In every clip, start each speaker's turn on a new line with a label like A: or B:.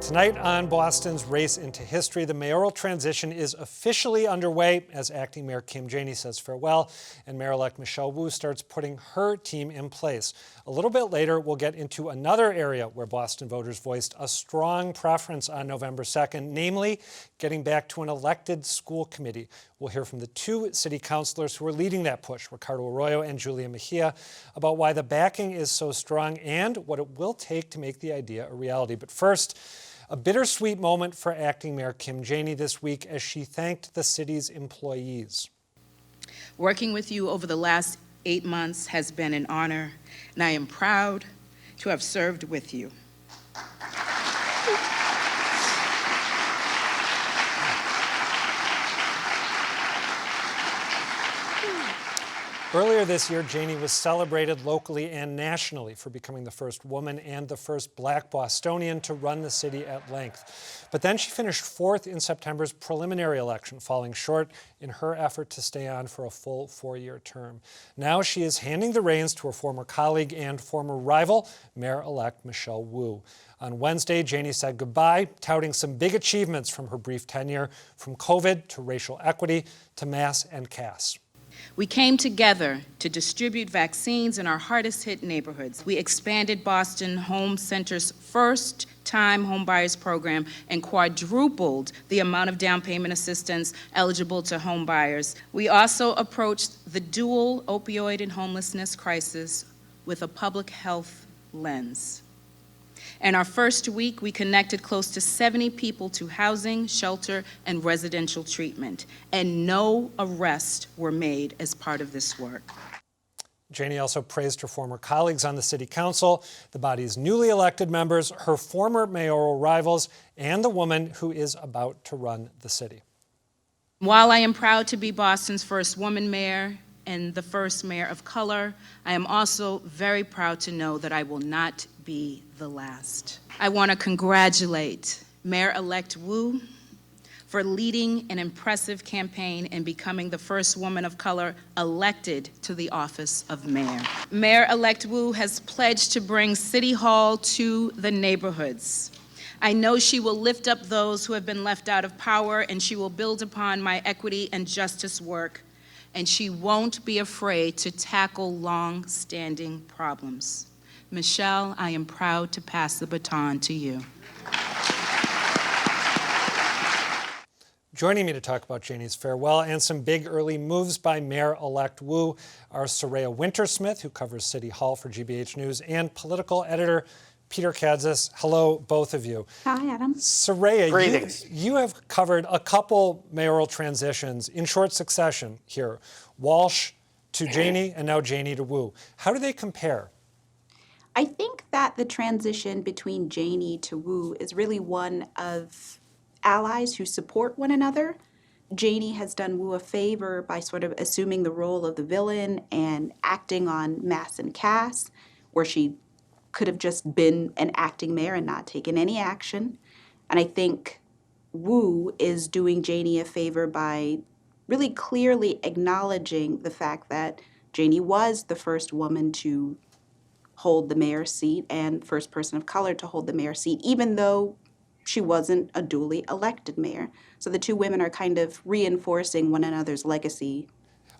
A: Tonight on Boston's Race into History, the mayoral transition is officially underway as Acting Mayor Kim Janey says farewell and Mayor-elect Michelle Wu starts putting her team in place. A little bit later, we'll get into another area where Boston voters voiced a strong preference on November 2nd, namely getting back to an elected school committee. We'll hear from the two city councilors who are leading that push, Ricardo Arroyo and Julia Mejia, about why the backing is so strong and what it will take to make the idea a reality. But first, a bittersweet moment for Acting Mayor Kim Janey this week as she thanked the city's employees.
B: Working with you over the last 8 months has been an honor, and I am proud to have served with you.
A: Earlier this year, Janey was celebrated locally and nationally for becoming the first woman and the first Black Bostonian to run the city at length. But then she finished fourth in September's preliminary election, falling short in her effort to stay on for a full 4-year term. Now she is handing the reins to her former colleague and former rival, Mayor-elect Michelle Wu. On Wednesday, Janey said goodbye, touting some big achievements from her brief tenure, from COVID to racial equity to mass and CAS.
B: We came together to distribute vaccines in our hardest hit neighborhoods. We expanded Boston Home Center's first-time homebuyers program and quadrupled the amount of down payment assistance eligible to homebuyers. We also approached the dual opioid and homelessness crisis with a public health lens. In our first week, we connected close to 70 people to housing, shelter, and residential treatment, and no arrests were made as part of this work.
A: Janey also praised her former colleagues on the city council, the body's newly elected members, her former mayoral rivals, and the woman who is about to run the city.
B: While I am proud to be Boston's first woman mayor and the first mayor of color, I am also very proud to know that I will not be the last. I want to congratulate Mayor-elect Wu for leading an impressive campaign and becoming the first woman of color elected to the office of mayor. Mayor-elect Wu has pledged to bring City Hall to the neighborhoods. I know she will lift up those who have been left out of power, and she will build upon my equity and justice work, and she won't be afraid to tackle long-standing problems. Michelle, I am proud to pass the baton to you.
A: Joining me to talk about Janey's farewell and some big early moves by Mayor-elect Wu are Saraya Wintersmith, who covers City Hall for GBH News, and political editor Peter Kadzis. Hello, both of you.
C: Hi, Adam.
A: Saraya,
D: greetings.
A: You have covered a couple mayoral transitions in short succession here. Walsh to Janey and now Janey to Wu. How do they compare?
C: I think that the transition between Janey to Wu is really one of allies who support one another. Janey has done Wu a favor by sort of assuming the role of the villain and acting on mass and CAS, where she could have just been an acting mayor and not taken any action. And I think Wu is doing Janey a favor by really clearly acknowledging the fact that Janey was the first woman to hold the mayor's seat and first person of color to hold the mayor's seat, even though she wasn't a duly elected mayor. So the two women are kind of reinforcing one another's legacy.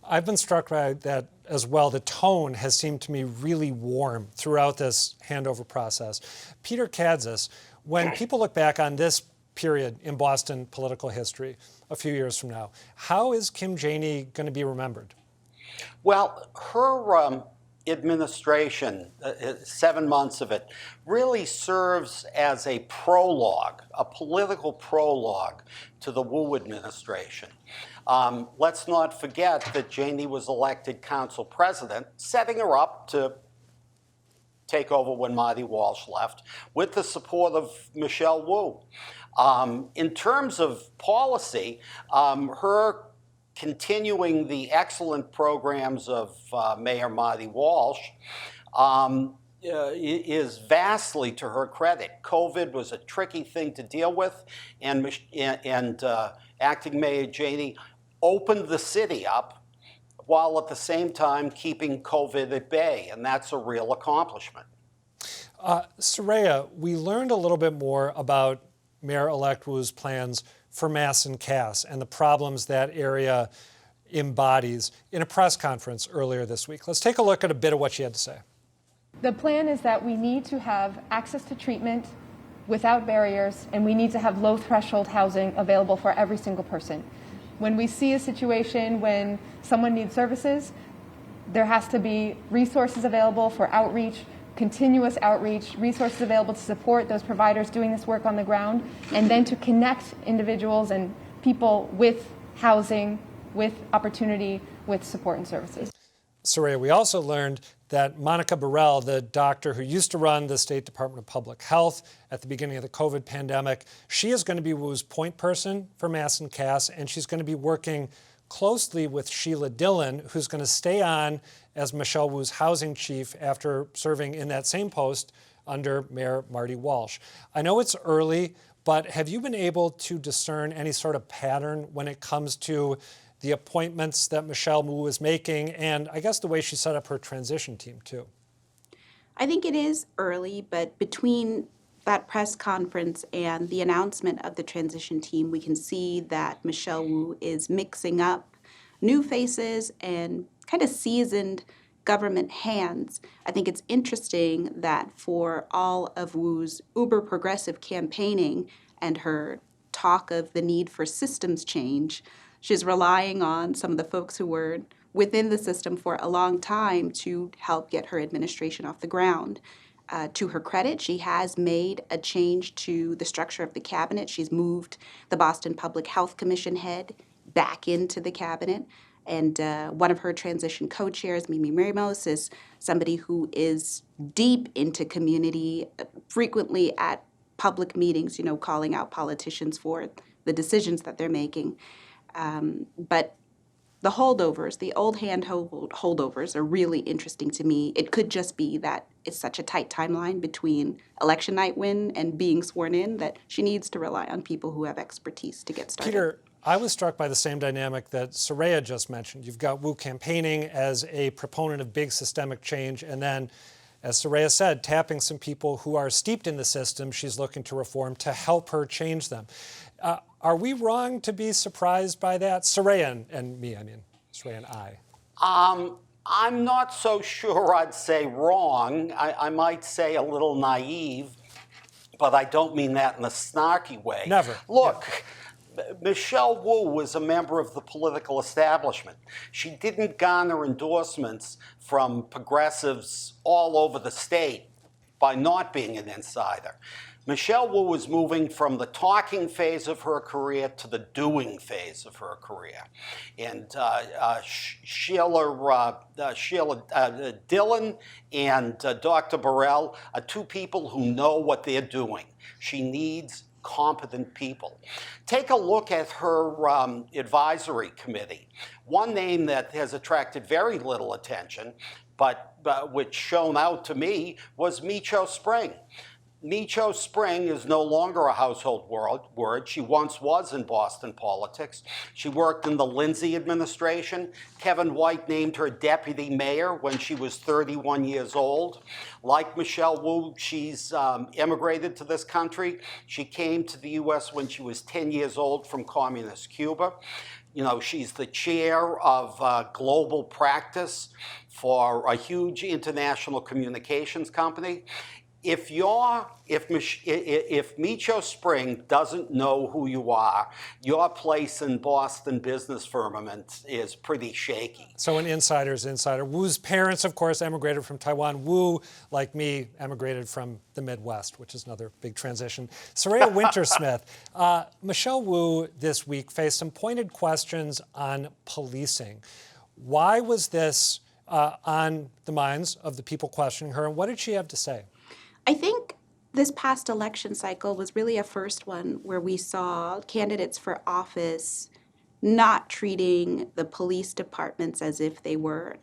A: I've been struck by that as well. The tone has seemed to me really warm throughout this handover process. Peter Kadzis, when people look back on this period in Boston political history a few years from now, how is Kim Janey going to be remembered?
D: Well, her administration, 7 months of it, really serves as a prologue, a political prologue to the Wu administration. Let's not forget that Janey was elected council president, setting her up to take over when Marty Walsh left, with the support of Michelle Wu. In terms of policy, her continuing the excellent programs of Mayor Marty Walsh is vastly to her credit. COVID was a tricky thing to deal with, and Acting Mayor Janey opened the city up while at the same time keeping COVID at bay, and that's a real accomplishment.
A: Saraya, we learned a little bit more about Mayor-elect Wu's plans for Mass and Cass and the problems that area embodies in a press conference earlier this week. Let's take a look at a bit of what she had to say.
E: The plan is that we need to have access to treatment without barriers, and we need to have low-threshold housing available for every single person. When we see a situation when someone needs services, there has to be resources available for outreach, continuous outreach, resources available to support those providers doing this work on the ground, and then to connect individuals and people with housing, with opportunity, with support and services.
A: Saraya, we also learned that Monica Burrell, the doctor who used to run the State Department of Public Health at the beginning of the COVID pandemic, she is going to be Wu's point person for Mass and Cass, and she's going to be working closely with Sheila Dillon, who's going to stay on as Michelle Wu's housing chief after serving in that same post under Mayor Marty Walsh. I know it's early, but have you been able to discern any sort of pattern when it comes to the appointments that Michelle Wu is making, and I guess the way she set up her transition team too?
C: I think it is early, but between that press conference and the announcement of the transition team, we can see that Michelle Wu is mixing up new faces and kind of seasoned government hands. I think it's interesting that for all of Wu's uber progressive campaigning and her talk of the need for systems change, she's relying on some of the folks who were within the system for a long time to help get her administration off the ground. To her credit, she has made a change to the structure of the cabinet. She's moved the Boston Public Health Commission head back into the cabinet. And one of her transition co-chairs, Mimi Ramos, is somebody who is deep into community, frequently at public meetings, calling out politicians for the decisions that they're making. But the holdovers, the old hand holdovers are really interesting to me. It could just be that it's such a tight timeline between election night win and being sworn in that she needs to rely on people who have expertise to get started.
A: Peter, I was struck by the same dynamic that Saraya just mentioned. You've got Wu campaigning as a proponent of big systemic change, and then, as Saraya said, tapping some people who are steeped in the system she's looking to reform to help her change them. Are we wrong to be surprised by that? Saraya and me, Saraya and I.
D: I'm not so sure I'd say wrong. I might say a little naive, but I don't mean that in a snarky way.
A: Never.
D: Look, Michelle Wu was a member of the political establishment. She didn't garner endorsements from progressives all over the state by not being an insider. Michelle Wu was moving from the talking phase of her career to the doing phase of her career. And Sheila Dillon and Dr. Burrell are two people who know what they're doing. She needs competent people. Take a look at her advisory committee. One name that has attracted very little attention, but which shone out to me, was Micho Spring. Micho Spring is no longer a household word. She once was in Boston politics. She worked in the Lindsay administration. Kevin White named her deputy mayor when she was 31 years old. Like Michelle Wu, she's immigrated to this country. She came to the U.S. when she was 10 years old from communist Cuba. She's the chair of global practice for a huge international communications company. If Micho Spring doesn't know who you are, your place in Boston business firmament is pretty shaky.
A: So an insider's insider. Wu's parents, of course, emigrated from Taiwan. Wu, like me, emigrated from the Midwest, which is another big transition. Saraya Wintersmith, Michelle Wu this week faced some pointed questions on policing. Why was this on the minds of the people questioning her, and what did she have to say?
C: I think this past election cycle was really a first one where we saw candidates for office not treating the police departments as if they were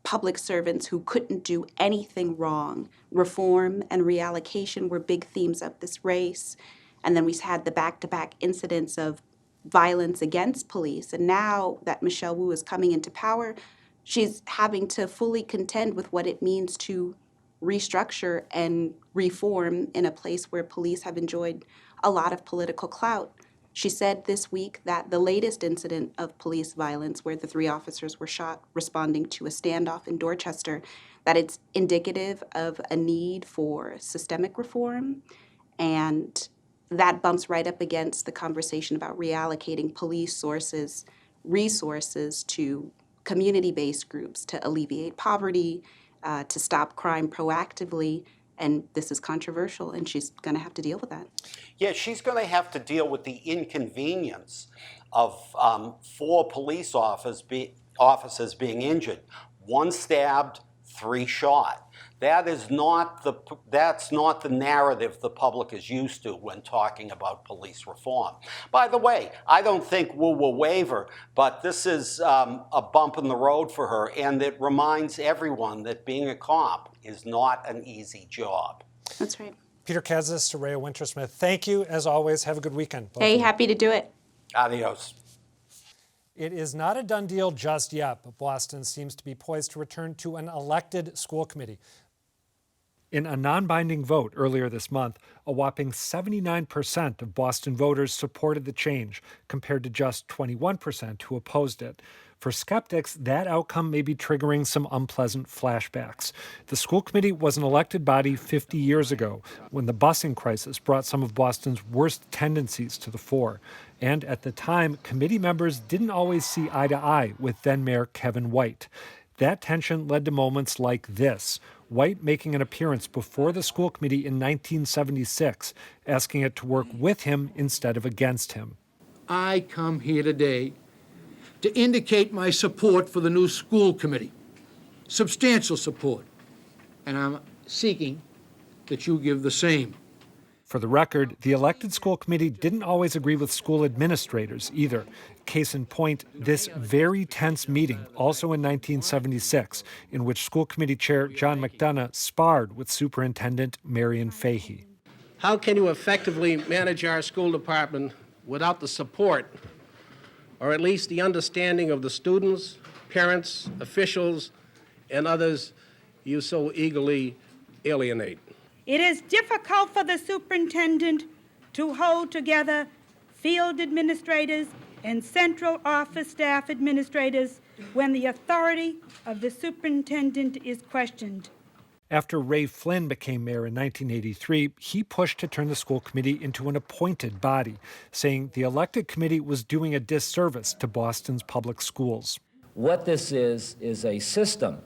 C: public servants who couldn't do anything wrong. Reform and reallocation were big themes of this race. And then we had the back-to-back incidents of violence against police. And now that Michelle Wu is coming into power, she's having to fully contend with what it means to restructure and reform in a place where police have enjoyed a lot of political clout. She said this week that the latest incident of police violence, where the 3 officers were shot responding to a standoff in Dorchester, that it's indicative of a need for systemic reform. And that bumps right up against the conversation about reallocating police resources to community-based groups to alleviate poverty, to stop crime proactively. And this is controversial, and she's going to have to deal with that.
D: Yeah, she's going to have to deal with the inconvenience of 4 police officers being injured. 1 stabbed, 3 shot. That's not the narrative the public is used to when talking about police reform. By the way, I don't think Wu will waver, but this is a bump in the road for her, and it reminds everyone that being a cop is not an easy job.
C: That's right.
A: Peter Kadzis, Saraya, Wintersmith, thank you as always. Have a good weekend.
C: Hey, happy to do it.
D: Adios.
A: It is not a done deal just yet, but Boston seems to be poised to return to an elected school committee. In a non-binding vote earlier this month, a whopping 79% of Boston voters supported the change, compared to just 21% who opposed it. For skeptics, that outcome may be triggering some unpleasant flashbacks. The school committee was an elected body 50 years ago, when the busing crisis brought some of Boston's worst tendencies to the fore. And at the time, committee members didn't always see eye to eye with then-Mayor Kevin White. That tension led to moments like this. White making an appearance before the school committee in 1976, asking it to work with him instead of against him.
F: I come here today to indicate my support for the new school committee, substantial support, and I'm seeking that you give the same.
A: For the record, the elected school committee didn't always agree with school administrators either. Case in point, this very tense meeting, also in 1976, in which school committee chair John McDonough sparred with Superintendent Marion Fahey.
G: How can you effectively manage our school department without the support, or at least the understanding of the students, parents, officials, and others you so eagerly alienate?
H: It is difficult for the superintendent to hold together field administrators and central office staff administrators when the authority of the superintendent is questioned.
A: After Ray Flynn became mayor in 1983, he pushed to turn the school committee into an appointed body, saying the elected committee was doing a disservice to Boston's public schools.
I: What this is a system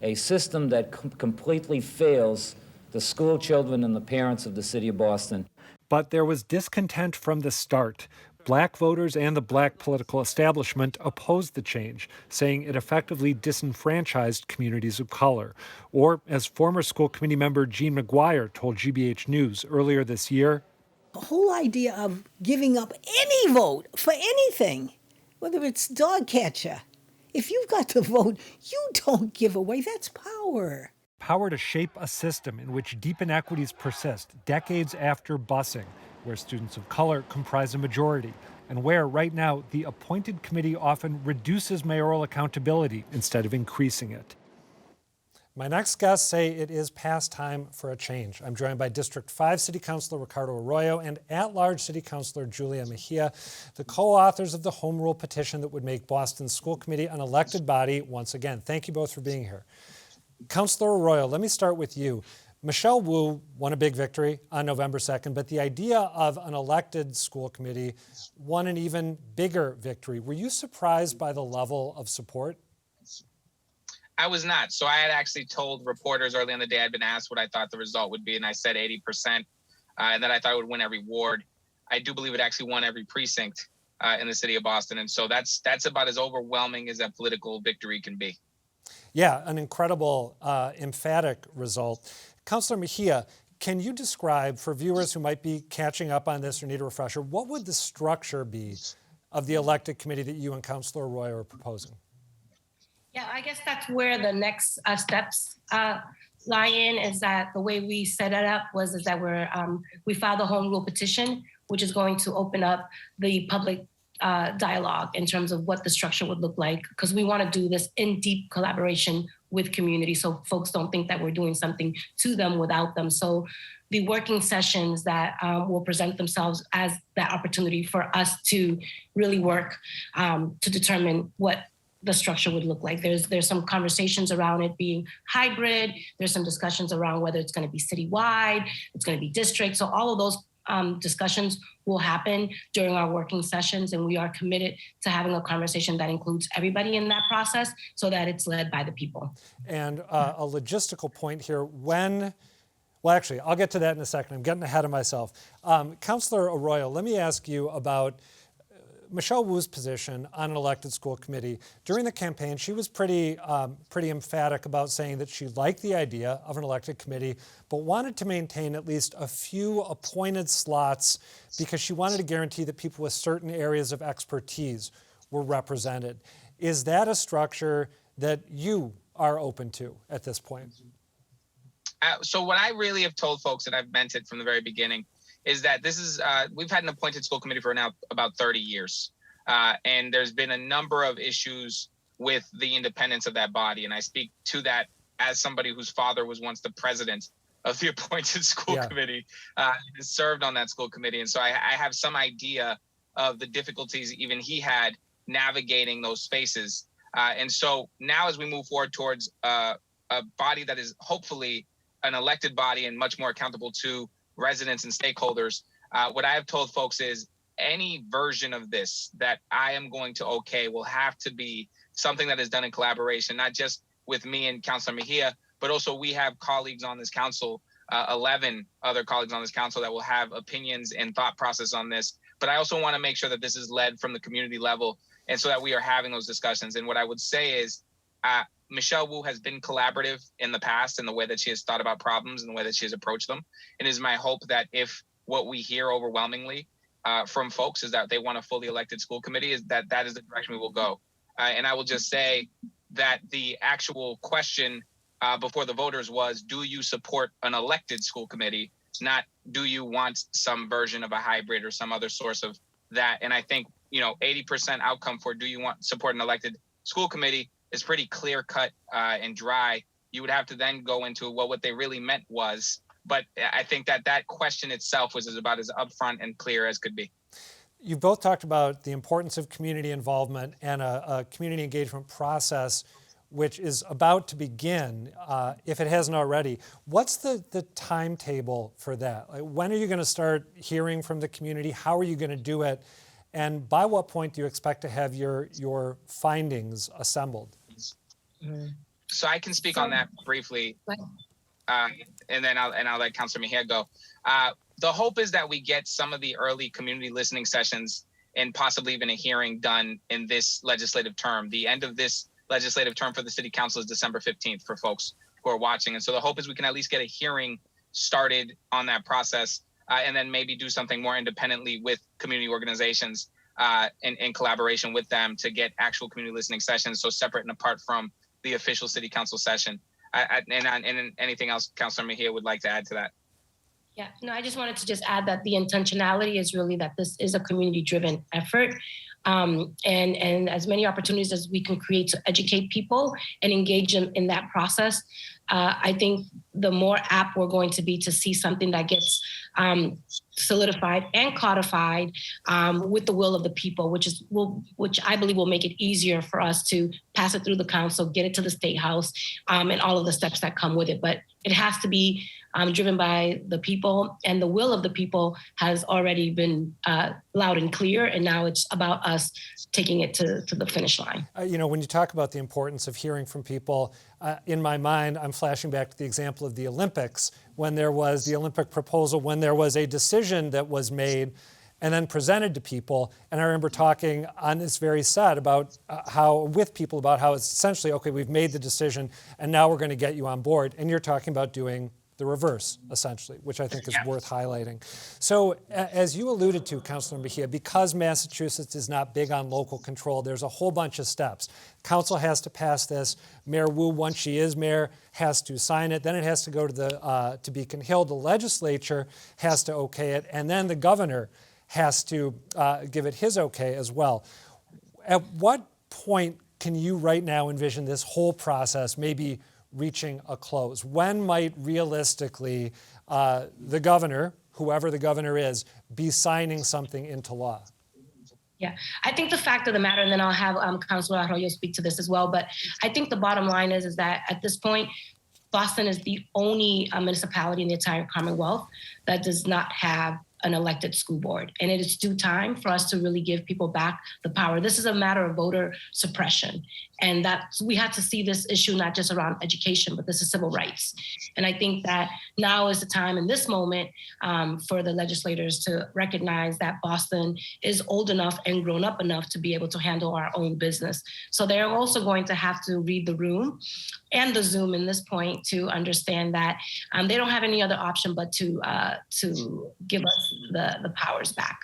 I: that completely fails the school children and the parents of the city of Boston.
A: But there was discontent from the start. Black voters and the black political establishment opposed the change, saying it effectively disenfranchised communities of color. Or, as former school committee member Jean McGuire told GBH News earlier this year,
J: the whole idea of giving up any vote for anything, whether it's dog catcher, if you've got the vote, you don't give away. That's power.
A: Power to shape a system in which deep inequities persist decades after busing, where students of color comprise a majority, and where, right now, the appointed committee often reduces mayoral accountability instead of increasing it. My next guests say it is past time for a change. I'm joined by District 5 City Councilor Ricardo Arroyo and at-large City Councilor Julia Mejia, the co-authors of the Home Rule petition that would make Boston's school committee an elected body once again. Thank you both for being here. Councilor Arroyo, let me start with you. Michelle Wu won a big victory on November 2nd, but the idea of an elected school committee won an even bigger victory. Were you surprised by the level of support?
K: I was not. So I had actually told reporters early in the day, I'd been asked what I thought the result would be, and I said 80%, and that I thought it would win every ward. I do believe it actually won every precinct in the city of Boston, and so that's about as overwhelming as a political victory can be.
A: Yeah, an incredible, emphatic result. Councilor Mejia, can you describe, for viewers who might be catching up on this or need a refresher, what would the structure be of the elected committee that you and Councilor Arroyo are proposing?
L: Yeah, I guess that's where the next steps lie in, is that the way we set it up is that we filed a home rule petition, which is going to open up the public dialogue in terms of what the structure would look like, because we want to do this in deep collaboration with community, so folks don't think that we're doing something to them without them. So the working sessions that will present themselves as that opportunity for us to really work to determine what the structure would look like. There's some conversations around it being hybrid. There's some discussions around whether it's going to be citywide, it's going to be district. So all of those discussions will happen during our working sessions, and we are committed to having a conversation that includes everybody in that process so that it's led by the people.
A: And a logistical point here, well, actually, I'll get to that in a second. I'm getting ahead of myself. Councilor Arroyo, let me ask you about Michelle Wu's position on an elected school committee. During the campaign, she was pretty emphatic about saying that she liked the idea of an elected committee, but wanted to maintain at least a few appointed slots because she wanted to guarantee that people with certain areas of expertise were represented. Is that a structure that you are open to at this point?
K: So what I really have told folks, and I've meant it from the very beginning, is that this is, we've had an appointed school committee for now about 30 years. And there's been a number of issues with the independence of that body. And I speak to that as somebody whose father was once the president of the appointed school committee, served on that school committee. And so I have some idea of the difficulties even he had navigating those spaces. And so now as we move forward towards a body that is hopefully an elected body and much more accountable to residents and stakeholders, what I have told folks is any version of this that I am going to okay will have to be something that is done in collaboration, not just with me and Councilor Mejia, but also we have colleagues on this council, 11 other colleagues on this council that will have opinions and thought process on this. But I also want to make sure that this is led from the community level and so that we are having those discussions. And what I would say is Michelle Wu has been collaborative in the past in the way that she has thought about problems and the way that she has approached them. It is my hope that if what we hear overwhelmingly from folks is that they want a fully elected school committee, is that is the direction we will go. And I will just say that the actual question before the voters was, do you support an elected school committee? Not do you want some version of a hybrid or some other source of that? And I think, 80% outcome for do you want support an elected school committee is pretty clear cut and dry. You would have to then go into what they really meant was. But I think that question itself was about as upfront and clear as could be.
A: You've both talked about the importance of community involvement and a community engagement process, which is about to begin, if it hasn't already. What's the timetable for that? Like, when are you going to start hearing from the community? How are you going to do it? And by what point do you expect to have your findings assembled?
K: So I can speak on that briefly, and then I'll let Councilor Mejia go. The hope is that we get some of the early community listening sessions and possibly even a hearing done in this legislative term. The end of this legislative term for the city council is December 15th for folks who are watching. And so the hope is we can at least get a hearing started on that process and then maybe do something more independently with community organizations in collaboration with them to get actual community listening sessions. So separate and apart from the official city council session. And anything else Councilor Mejia would like to add to that?
L: Yeah, no, I just wanted to just add that the intentionality is really that this is a community-driven effort. And as many opportunities as we can create to educate people and engage them in that process, I think the more apt we're going to be to see something that gets solidified and codified with the will of the people, which I believe will make it easier for us to pass it through the council, get it to the state house, and all of the steps that come with it. But it has to be driven by the people, and the will of the people has already been loud and clear, and now it's about us taking it to the finish line.
A: When you talk about the importance of hearing from people, in my mind, I'm flashing back to the example of the Olympics, when there was the Olympic proposal, when there was a decision that was made and then presented to people. And I remember talking on this very set about how it's essentially, okay, we've made the decision and now we're going to get you on board. And you're talking about doing the reverse, essentially, which I think is worth highlighting. So as you alluded to, Councilor Mejia, because Massachusetts is not big on local control, there's a whole bunch of steps. Council has to pass this. Mayor Wu, once she is mayor, has to sign it. Then it has to go to Beacon Hill. The legislature has to okay it. And then the governor has to give it his okay as well. At what point can you right now envision this whole process maybe reaching a close? When might realistically the governor, whoever the governor is, be signing something into law?
L: Yeah, I think the fact of the matter, and then I'll have Councilor Arroyo speak to this as well, but I think the bottom line is that at this point, Boston is the only municipality in the entire Commonwealth that does not have an elected school board. And it is due time for us to really give people back the power. This is a matter of voter suppression. And that we have to see this issue not just around education, but this is civil rights. And I think that now is the time in this moment for the legislators to recognize that Boston is old enough and grown up enough to be able to handle our own business. So they're also going to have to read the room and the Zoom in this point to understand that they don't have any other option but to give us the powers back.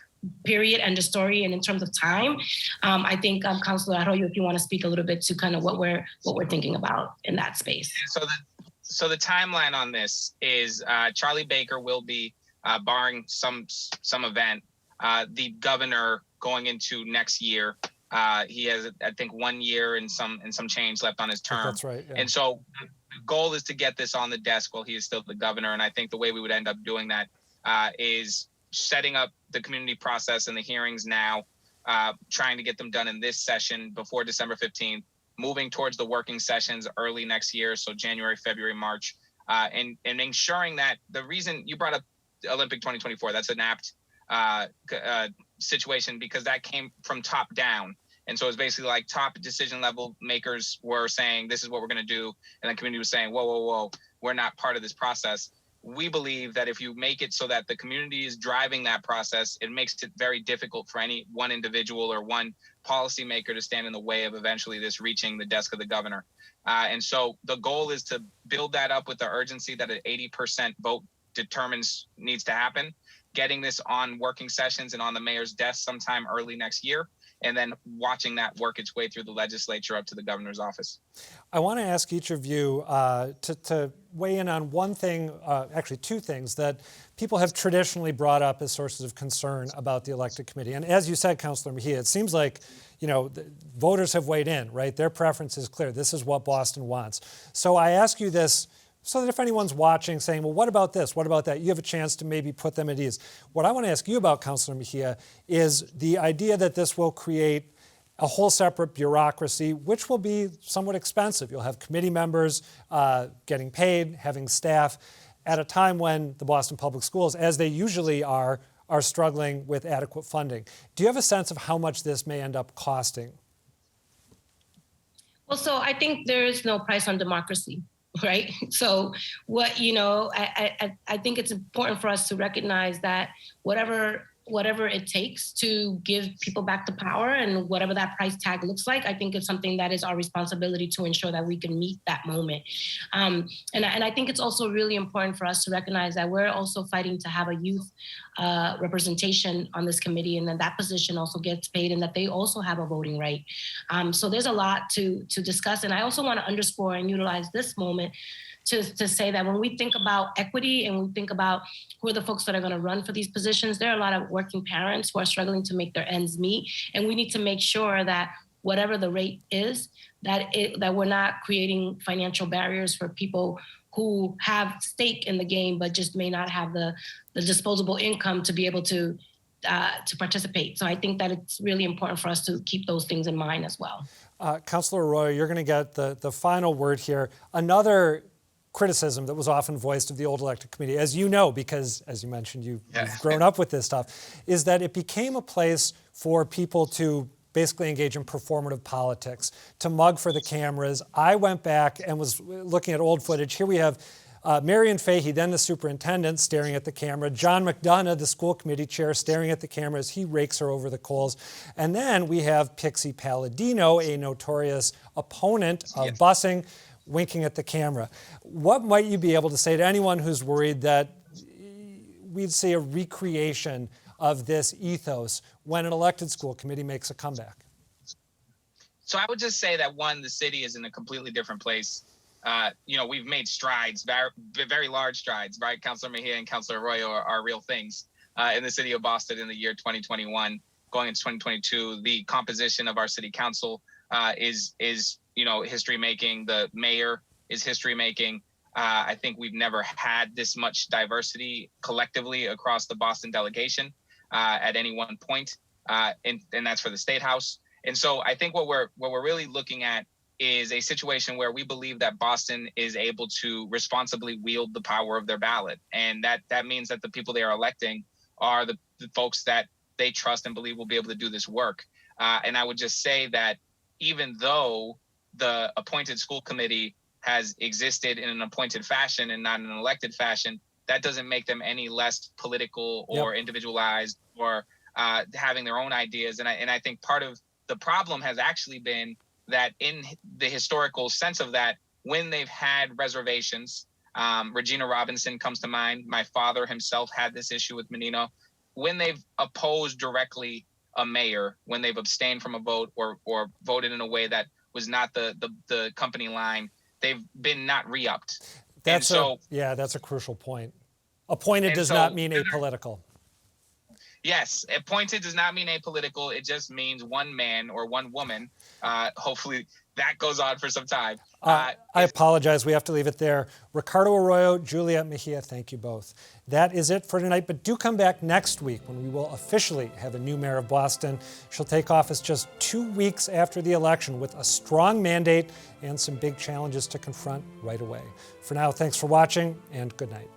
L: Period. End of story. And in terms of time, I think Councilor Arroyo, if you want to speak a little bit to kind of what we're thinking about in that space.
K: So the timeline on this is Charlie Baker will be barring some event. The governor going into next year. He has, I think, 1 year and some change left on his term.
A: That's right. Yeah.
K: And so the goal is to get this on the desk while he is still the governor. And I think the way we would end up doing that is setting up the community process and the hearings now, trying to get them done in this session before December 15th, moving towards the working sessions early next year, so January, February, March, and ensuring that the reason you brought up Olympic 2024, that's an apt situation because that came from top down. And so it's basically like top decision level makers were saying, this is what we're going to do. And the community was saying, whoa, we're not part of this process. We believe that if you make it so that the community is driving that process, it makes it very difficult for any one individual or one policymaker to stand in the way of eventually this reaching the desk of the governor. And so the goal is to build that up with the urgency that an 80% vote determines needs to happen, getting this on working sessions and on the mayor's desk sometime early next year, and then watching that work its way through the legislature up to the governor's office.
A: I want to ask each of you to weigh in on one thing, actually two things, that people have traditionally brought up as sources of concern about the elected committee. And as you said, Councilor Mejia, it seems like, the voters have weighed in, right? Their preference is clear. This is what Boston wants. So I ask you this so that if anyone's watching saying, well, what about this? What about that? You have a chance to maybe put them at ease. What I want to ask you about, Councilor Mejia, is the idea that this will create a whole separate bureaucracy, which will be somewhat expensive. You'll have committee members getting paid, having staff, at a time when the Boston Public Schools, as they usually are struggling with adequate funding. Do you have a sense of how much this may end up costing?
L: Well, so I think there is no price on democracy. Right. So I think it's important for us to recognize that whatever it takes to give people back the power and whatever that price tag looks like, I think it's something that is our responsibility to ensure that we can meet that moment. And I think it's also really important for us to recognize that we're also fighting to have a youth representation on this committee, and then that position also gets paid and that they also have a voting right. So there's a lot to discuss. And I also want to underscore and utilize this moment to say that when we think about equity and we think about who are the folks that are going to run for these positions, there are a lot of working parents who are struggling to make their ends meet. And we need to make sure that whatever the rate is, that we're not creating financial barriers for people who have stake in the game, but just may not have the disposable income to be able to participate. So I think that it's really important for us to keep those things in mind as well.
A: Councilor Arroyo, you're going to get the final word here. Another criticism that was often voiced of the old elected committee, as you know, because as you mentioned, you've grown up with this stuff, is that it became a place for people to basically engage in performative politics, to mug for the cameras. I went back and was looking at old footage. Here we have Marion Fahey, then the superintendent, staring at the camera. John McDonough, the school committee chair, staring at the camera as he rakes her over the coals. And then we have Pixie Palladino, a notorious opponent of busing, winking at the camera. What might you be able to say to anyone who's worried that we'd see a recreation of this ethos when an elected school committee makes a comeback?
K: So I would just say that, one, the city is in a completely different place. We've made strides, very large strides, right? Councilor Mejia and Councilor Arroyo are real things in the city of Boston in the year 2021. Going into 2022, the composition of our city council is history making. The mayor is history making. I think we've never had this much diversity collectively across the Boston delegation at any one point, and that's for the State House. And so I think what we're really looking at is a situation where we believe that Boston is able to responsibly wield the power of their ballot, and that means that the people they are electing are the folks that they trust and believe will be able to do this work. And I would just say that even though the appointed school committee has existed in an appointed fashion and not in an elected fashion, that doesn't make them any less political or individualized or having their own ideas. And I think part of the problem has actually been that in the historical sense of that, when they've had reservations, Regina Robinson comes to mind. My father himself had this issue with Menino. When they've opposed directly a mayor, when they've abstained from a vote or voted in a way that was not the company line, they've been not re-upped.
A: That's a crucial point. Appointed does not mean apolitical.
K: Yes, appointed does not mean apolitical. It just means one man or one woman. Hopefully that goes on for some time.
A: I apologize. We have to leave it there. Ricardo, Arroyo, Julia, Mejia, thank you both. That is it for tonight, but do come back next week when we will officially have a new mayor of Boston. She'll take office just 2 weeks after the election with a strong mandate and some big challenges to confront right away. For now, thanks for watching and good night.